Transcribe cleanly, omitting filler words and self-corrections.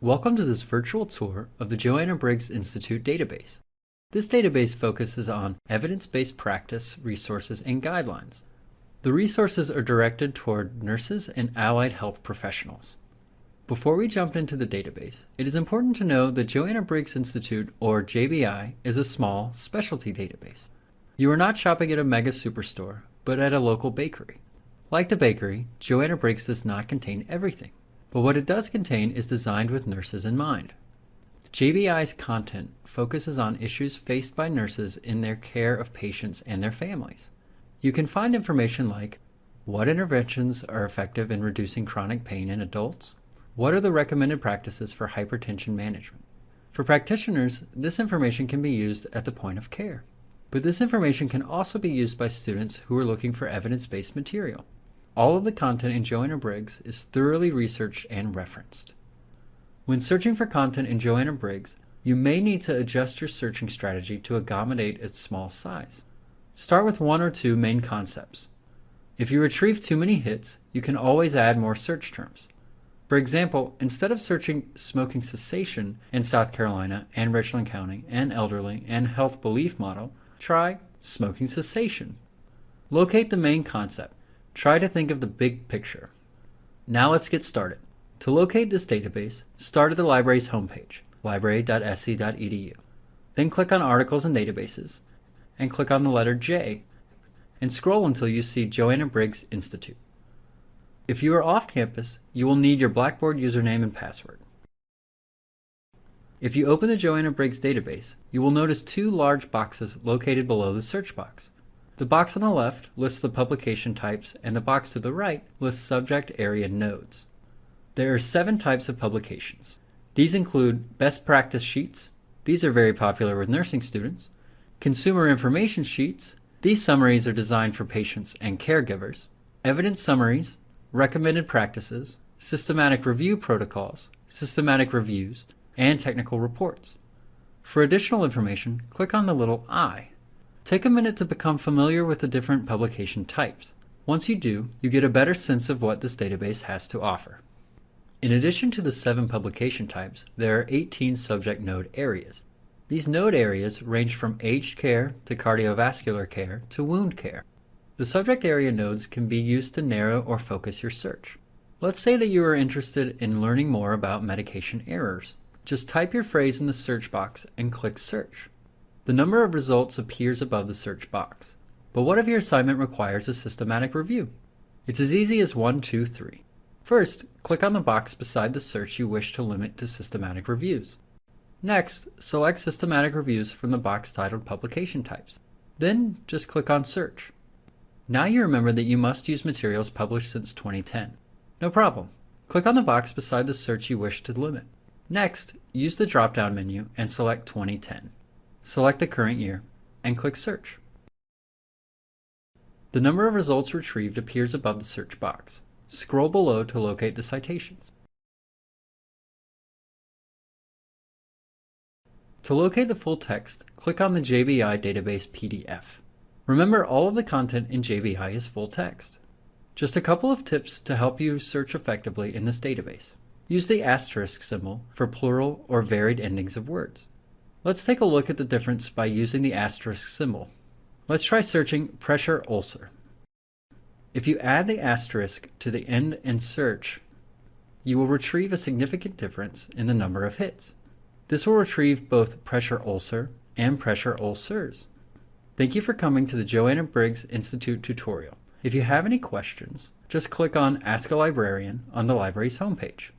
Welcome to this virtual tour of the Joanna Briggs Institute database. This database focuses on evidence-based practice, resources, and guidelines. The resources are directed toward nurses and allied health professionals. Before we jump into the database, it is important to know that Joanna Briggs Institute, or JBI, is a small, specialty database. You are not shopping at a mega superstore, but at a local bakery. Like the bakery, Joanna Briggs does not contain everything, but what it does contain is designed with nurses in mind. JBI's content focuses on issues faced by nurses in their care of patients and their families. You can find information like, what interventions are effective in reducing chronic pain in adults? What are the recommended practices for hypertension management? For practitioners, this information can be used at the point of care. But this information can also be used by students who are looking for evidence-based material. All of the content in Joanna Briggs is thoroughly researched and referenced. When searching for content in Joanna Briggs, you may need to adjust your searching strategy to accommodate its small size. Start with one or two main concepts. If you retrieve too many hits, you can always add more search terms. For example, instead of searching smoking cessation in South Carolina and Richland County and elderly and health belief model, try smoking cessation. Locate the main concept. Try to think of the big picture. Now let's get started. To locate this database, start at the library's homepage, library.sc.edu. Then click on Articles and Databases, and click on the letter J, and scroll until you see Joanna Briggs Institute. If you are off campus, you will need your Blackboard username and password. If you open the Joanna Briggs database, you will notice two large boxes located below the search box. The box on the left lists the publication types, and the box to the right lists subject area nodes. There are 7 types of publications. These include best practice sheets. These are very popular with nursing students. Consumer information sheets. These summaries are designed for patients and caregivers. Evidence summaries, recommended practices, systematic review protocols, systematic reviews, and technical reports. For additional information, click on the little I. Take a minute to become familiar with the different publication types. Once you do, you get a better sense of what this database has to offer. In addition to the 7 publication types, there are 18 subject node areas. These node areas range from aged care to cardiovascular care to wound care. The subject area nodes can be used to narrow or focus your search. Let's say that you are interested in learning more about medication errors. Just type your phrase in the search box and click Search. The number of results appears above the search box. But what if your assignment requires a systematic review? It's as easy as 1, 2, 3. First, click on the box beside the search you wish to limit to systematic reviews. Next, select Systematic Reviews from the box titled Publication Types. Then, just click on Search. Now you remember that you must use materials published since 2010. No problem. Click on the box beside the search you wish to limit. Next, use the drop-down menu and select 2010. Select the current year and click Search. The number of results retrieved appears above the search box. Scroll below to locate the citations. To locate the full text, click on the JBI database PDF. Remember, all of the content in JBI is full text. Just a couple of tips to help you search effectively in this database. Use the asterisk symbol for plural or varied endings of words. Let's take a look at the difference by using the asterisk symbol. Let's try searching pressure ulcer. If you add the asterisk to the end and search, you will retrieve a significant difference in the number of hits. This will retrieve both pressure ulcer and pressure ulcers. Thank you for coming to the Joanna Briggs Institute tutorial. If you have any questions, just click on Ask a Librarian on the library's homepage.